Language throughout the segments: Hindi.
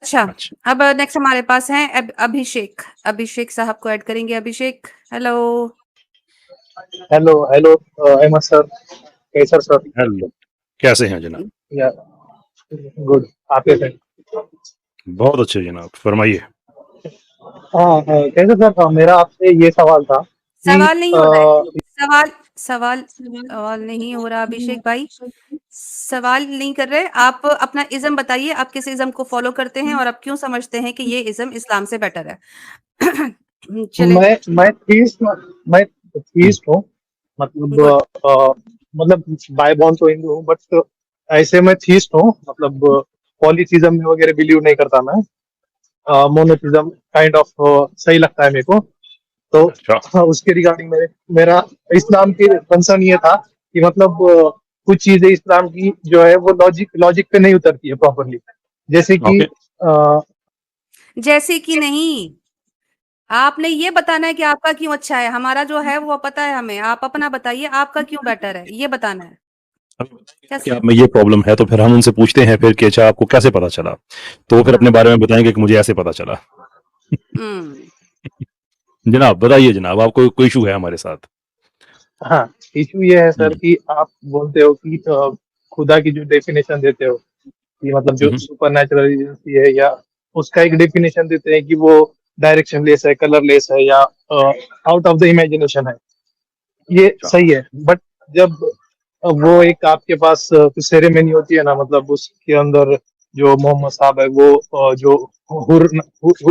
अच्छा, अच्छा। अब नेक्स्ट हमारे पास हैं अभिषेक। अभिषेक साहब को ऐड करेंगे। Abhishek, hello. Hello hello Ahmad sir, Qaiser sir? Hello, कैसे हैं जनाब? या गुड, आप कैसे हैं? बहुत अच्छे जनाब, फरमाइए। हाँ कैसे सर, मेरा आपसे ये सवाल था कि सवाल नहीं हो रहा है। सवाल सवाल सवाल नहीं हो रहा अभिषेक भाई। सवाल नहीं कर रहे। आप अपना इज़्म बताइए, आप किस इज़्म को फॉलो करते हैं और आप क्यों समझते हैं कि ये इज़्म इस्लाम से बेटर है? चले। मैं थीस्ट हूँ, मतलब गुड। मतलब बाय बॉर्न तो हिंदू हूँ, बट ऐसे मैं थीस्ट हूँ, मतलब पॉलीथिज्म में वगैरह बिलीव नहीं करता मैं। मोनोथिज्म काइंड ऑफ सही लगता है मेरे को। तो अच्छा, उसके रिगार्डिंग मेरा इस्लाम के कंसर्न ये था कि मतलब कुछ चीजें इस्लाम की जो है वो लॉजिक लॉजिक पे नहीं उतरती है प्रॉपरली। जैसे कि ओके। जैसे कि नहीं, आपने ये बताना है कि आपका क्यों अच्छा है। हमारा जो है वो पता है हमें। आप अपना बताइए, आपका क्यों बेटर है, ये बताना है। अभी बताइएगा कि कैसे? आप में ये प्रॉब्लम है, तो फिर हम उनसे पूछते हैं फिर कि अच्छा आपको कैसे पता चला? तो वो फिर अपने हाँ। बारे में बताएँगे कि मुझे ऐसे पता चला। हुँ। जनाब बताइए जनाब, आपको कोई इश्यू है हमारे साथ? हाँ, इशू ये है सर हुँ, कि आप बोलते हो कि खुदा की जो डेफिनेशन देते हो कि मतलब हुँ, जो हुँ। सुपरनैचुरल एजेंसी है, या उसका एक डेफिनेशन देते हैं कि वो डायरेक्शनलेस है, कलरलेस है, या आउट ऑफ द इमेजिनेशन है। ये अच्छा, सही है, बट जब वो एक आपके पास कुछ सेरेमनी होती है ना, मतलब उसके अंदर जो मोहम्मद साहब है वो जो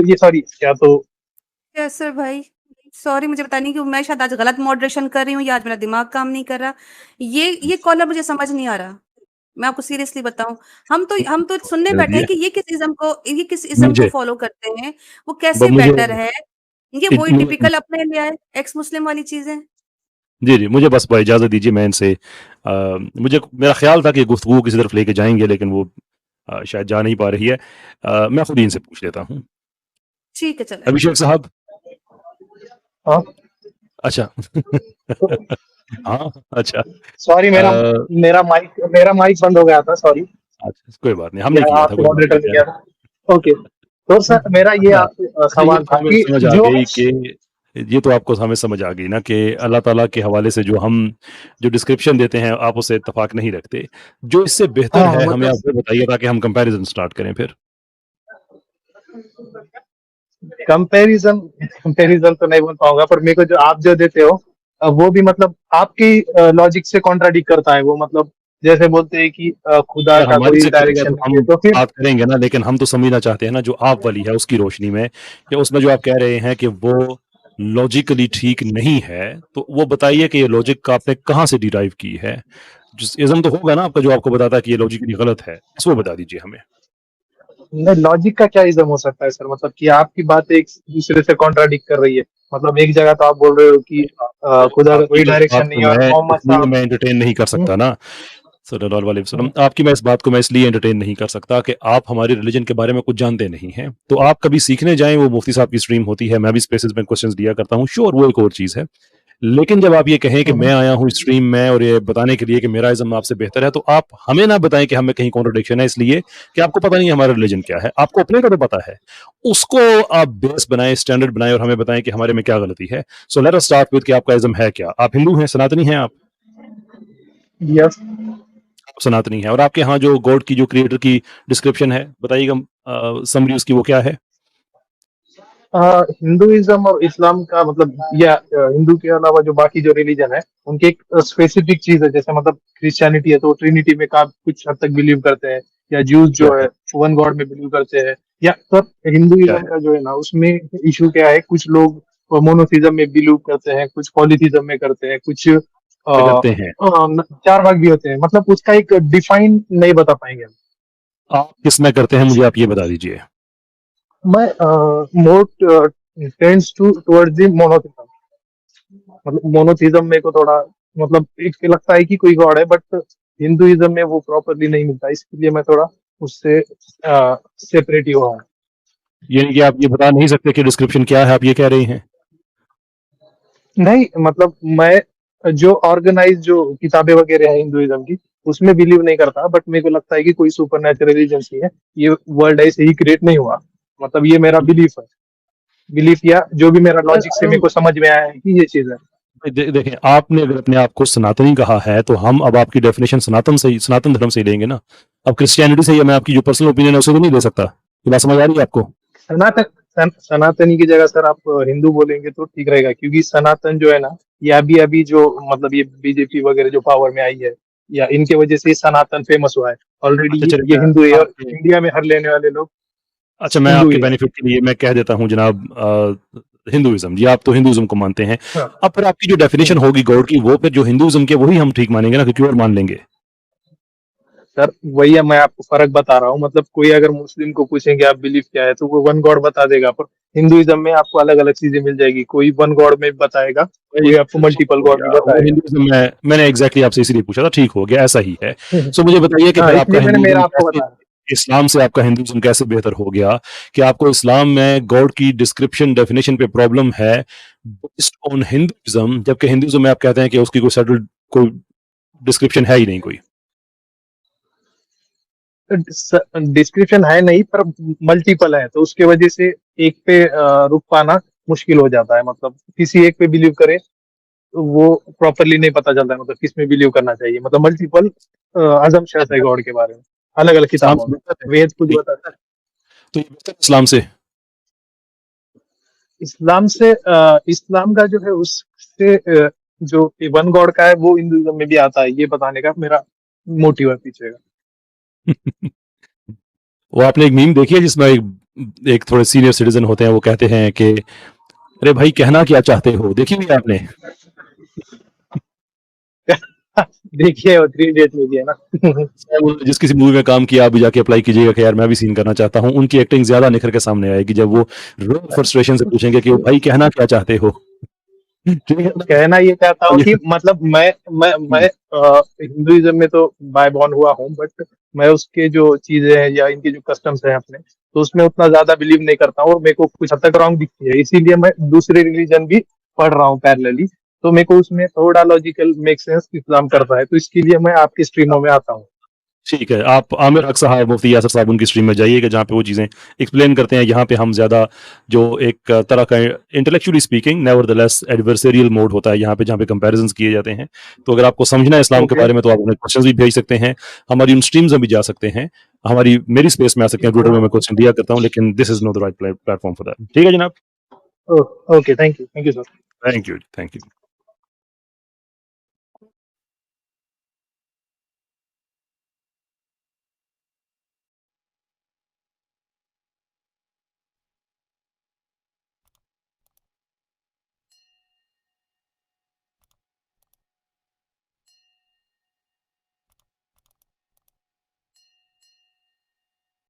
ये सॉरी क्या तो कैसर भाई, सॉरी मुझे पता नहीं कि मैं शायद आज गलत मॉडरेशन कर रही हूँ या आज मेरा दिमाग काम नहीं कर रहा। ये कॉलर मुझे समझ नहीं आ रहा। मैं आपको सीरियसली बताऊँ। हम तो सुनने कह बैठे हैं दिए कि ये किस इज़्म को मुझे। फ़ॉलो करते हैं, वो ब कैसे मुझे बेटर है। ये वही मुझे टिपिकल अपने लिए है, एक्स मुस्लिम वाली चीज़ें। जी, जी, मुझे बस इजाज़त दीजिए, मैं इनसे मुझे मेरा ख़्याल था कि गुफ्तगू किसी तरफ लेके जाएँगे, लेकिन वो शायद जा नहीं पा रही है। मैं खुद ही इनसे पूछ लेता हूँ। ठीक है, चलें। अभिषेक साहब। हाँ, अच्छा। हाँ, अच्छा। सॉरी मेरा माइक बंद हो गया था, सॉरी। अच्छा, कोई बात नहीं, या हमने किया था, आपके कोई बात मॉडरेटर नहीं, ने खैर। किया था? ओके, तो सर मेरा ये अच्छा, आपसे अच्छा, ये सवाल तो था हमें कि समझ आ जो गई कि ये तो आपको हमें समझ आ गई ना कि अल्लाह ताला के हवाले से जो डिस्क्रिप्शन देते हैं, आप उससे इत्तेफ़ाक नहीं रखते। जो इससे बेहतर हाँ है, हमें मतलब आप वो बताइए ताकि हम कंपैरिज़न स्टार्ट करें फिर। कंपैरिजन कंपैरिजन तो नहीं बोल पाऊंगा, पर मेरे को जो आप जो देते हो वो भी मतलब आपकी लॉजिक से कॉन्ट्राडिक्ट करता है वो, मतलब जैसे बोलते हैं कि खुदा अगर का हमारी कोई से करेगा डायरेक्शन तो नहीं है, हम तो फिर बात करेंगे ना, लेकिन हम तो समझना चाहते हैं ना जो आप वाली है उसकी रोशनी में, कि उसमें जो आप कह रहे हैं कि वो लॉजिकली ठीक नहीं है, तो वो बताइए कि ये लॉजिक का आपने कहाँ से डिराइव की है? जिस इज़्म तो होगा ना आपका जो आपको बताता है कि ये लॉजिकली गलत है, बस वो बता दीजिए हमें। लॉजिक का क्या इज्म हो सकता है सर? मतलब कि आपकी बात एक दूसरे से कॉन्ट्राडिक्ट कर रही है। मतलब एक जगह तो आप बोल रहे हो कि नहीं, खुदा का आपकी कोई तो इस बात डायरेक्शन को नहीं है, और मैं मोहम्मद इसलिए साहब। मैं एंटरटेन नहीं कर हम्म, सकता ना, सल्लल्लाहु अलैहि वसल्लम, हम्म, आपकी मैं इस बात को मैं इसलिए एंटरटेन नहीं कर सकता कि आप हमारी रिलीजन के बारे में कुछ जानते नहीं हैं। तो आप कभी सीखने जाएँ, वो मुफ्ती साहब की स्ट्रीम होती है, मैं भी स्पेसेस में क्वेश्चंस दिया करता हूँ, श्योर वो एक और चीज़ है। लेकिन जब आप ये कहें कि हम्म। मैं आया हूँ स्ट्रीम में और ये बताने के लिए कि मेरा इज़्म आपसे बेहतर है, तो आप हमें ना बताएँ कि हमें कहीं कॉन्ट्रडिक्शन है, इसलिए कि आपको पता नहीं है हमारा रिलीजन क्या है। आपको अपने का तो पता है। उसको आप बेस बनाएँ, स्टैंडर्ड बनाएँ और हमें बताएँ कि हमारे में क्या गलती है। So let us start with कि आपका इज़्म है क्या? आप हिंदू हैं, सनातनी हैं आप? यस। आप सनातनी हैं और आपके यहाँ जो गॉड की जो क्रिएटर की डिस्क्रिप्शन है, बताइएगा समरी उसकी वो क्या है? हिंदुइज्म और इस्लाम का मतलब, या हिंदू के अलावा जो बाकी जो रिलीजन है उनकी एक स्पेसिफिक चीज है। जैसे मतलब क्रिश्चियनिटी है तो ट्रिनिटी में का कुछ हद तक बिलीव करते हैं, या ज्यूज क्या जो है? है वन गॉड में बिलीव करते हैं। या तो क्या हिंदुइज्म है? का जो है ना, उसमें इशू क्या है, कुछ लोग मोनोथिज्म में बिलीव करते हैं, कुछ पॉलीथिज्म में करते हैं, कुछ क्या करते हैं? चार भाग भी होते हैं। मतलब उसका एक डिफाइन नहीं बता पाएंगे हम। आप किसमें करते हैं मुझे आप ये बता दीजिए। मैं more tends to towards the monotheism. मतलब मोनोथिज्म मेरे को थोड़ा मतलब एक लगता है कि कोई गॉड है, बट हिंदुइज्म में वो प्रॉपरली नहीं मिलता, इसलिए मैं थोड़ा उससे सेपरेट ही हुआ हूँ। यानी कि आप ये बता नहीं सकते कि डिस्क्रिप्शन क्या है, आप ये कह रहे हैं? नहीं मतलब मैं जो ऑर्गेनाइज जो किताबें वगैरह है हिंदुइज्म की, उसमें बिलीव नहीं करता, बट मेरे को लगता है कि कोई सुपर नेचुरल एजेंसी है, ये वर्ल्ड ऐसे ही क्रिएट नहीं हुआ। मतलब ये मेरा बिलीफ है, बिलीफ या जो भी मेरा लॉजिक से मेरे को समझ में आया है कि ये चीज है। देखें, आपने अगर अपने आप को सनातनी कहा है तो हम अब आपकी डेफिनेशन सनातन धर्म से ही लेंगे ना। अब क्रिश्चियनिटी से या मैं आपकी जो पर्सनल ओपिनियन है उसे तो नहीं ले सकता। ये बात समझ आ रही है आपको? सनातनी की जगह सर आप हिंदू बोलेंगे तो ठीक रहेगा, क्योंकि सनातन जो है ना, ये अभी अभी जो मतलब ये बीजेपी वगैरह जो पावर में आई है, या इनके वजह से सनातन फेमस हुआ है। ऑलरेडी अच्छा ये चलिए, हिंदू है और आपके इंडिया में हर लेने वाले लोग अच्छा मैं हिंदू आपके ही है। बेनिफिट के लिए मैं कह देता हूँ जनाब, हिंदुइज्म जी, आप तो हिंदुइज्म को मानते हैं। हाँ। अब फिर आपकी जो डेफिनेशन होगी गॉड की, वो फिर जो हिंदुइज्म के वही हम ठीक मानेंगे ना, क्योंकि और मान लेंगे। सर वही है, मैं आपको फर्क बता रहा हूँ। मतलब कोई अगर मुस्लिम को पूछेंगे आप बिलीफ क्या है, तो वो वन गॉड बता देगा, पर हिंदुइज्म में आपको अलग अलग चीजें मिल जाएगी। कोई वन गॉड में बताएगा, वही कोई आपको ठीक मल्टीपल हो गॉड गया, भी वो बताएगा। हिंदुइज्म में मैंने एग्जैक्टली आपसे इसीलिए पूछा था, ठीक हो गया, ऐसा ही है। सो मुझे बताइए कि हाँ, फिर आपका इसलिए मैंने मेरा हिंदुइज्म आपको कैसे, बताया। इस्लाम से आपका हिंदुइज्म कैसे बेहतर हो गया कि आपको इस्लाम में गॉड की डिस्क्रिप्शन डेफिनेशन पे प्रॉब्लम है बेस्ड ऑन हिंदुइज्म, जबकि हिंदुइज्म में आप कहते हैं कि उसकी कोई सेटल्ड कोई डिस्क्रिप्शन है ही नहीं कोई। डिस्क्रिप्शन है नहीं, पर मल्टीपल है, तो उसके वजह से एक पे रुक पाना मुश्किल हो जाता है। मतलब किसी एक पे बिलीव करे तो वो प्रॉपरली नहीं पता चलता है, मतलब किस में बिलीव करना चाहिए। मतलब मल्टीपल अजम्पशंस है गॉड के बारे में, अलग अलग इस्लाम किताबों से में। बेहतर है वेद कुछ तो बताता है। ये बेहतर इस्लाम से। इस्लाम का जो है उससे जो वन गॉड का है वो हिंदुइज्म में भी आता है, ये बताने का मेरा मोटिव है पीछे का। वो आपने एक मीम देखी है जिसमें एक थोड़े सीनियर सिटीजन होते हैं, वो कहते हैं कि अरे भाई कहना क्या चाहते हो, देखी हुई है आपने? देखिए वो 3 इडियट में भी है ना। वो जिस किसी मूवी में काम किया आप भी जाके अप्लाई कीजिएगा कि यार मैं भी सीन करना चाहता हूँ, उनकी एक्टिंग ज्यादा निखर के सामने आएगी जब वो फ्रस्ट्रेशन से पूछेंगे कि भाई कहना क्या चाहते हो। ठीक है ना? कहना ये चाहता और हूँ कि ये- मतलब मैं हिंदुइज्म में तो बाय बॉर्न हुआ हूँ, बट मैं उसके जो चीजें हैं या इनके जो कस्टम्स हैं अपने, तो उसमें उतना ज्यादा बिलीव नहीं करता हूँ, और मेरे को कुछ हद तक रॉन्ग दिखती है। इसीलिए मैं दूसरे रिलीजन भी पढ़ रहा हूँ पैरेलली, तो मेरे को उसमें थोड़ा लॉजिकल मेक सेंस इस्लाम करता है, तो इसके लिए मैं आपकी स्ट्रीमों में आता हूँ। ठीक है, आप आमिर हक साहब, मुफ्ती यासर साहब उनकी स्ट्रीम में जाइएगा जहाँ पे वो चीज़ें एक्सप्लेन करते हैं। यहाँ पे हम ज़्यादा जो एक तरह का intellectually speaking nevertheless adversarial mode होता है यहाँ पे, जहाँ पे कंपैरिजंस किए जाते हैं। तो अगर आपको समझना है इस्लाम के ओके। बारे में तो आप हमें क्वेश्चन भी भेज सकते हैं, हमारी उन स्ट्रीम्स में भी जा सकते हैं, हमारी मेरी स्पेस में आ सकते हैं, ट्विटर में मैं क्वेश्चन दिया करता हूँ, लेकिन this is not the right platform for that. ठीक है जनाब, okay, thank you sir. Thank you, thank you.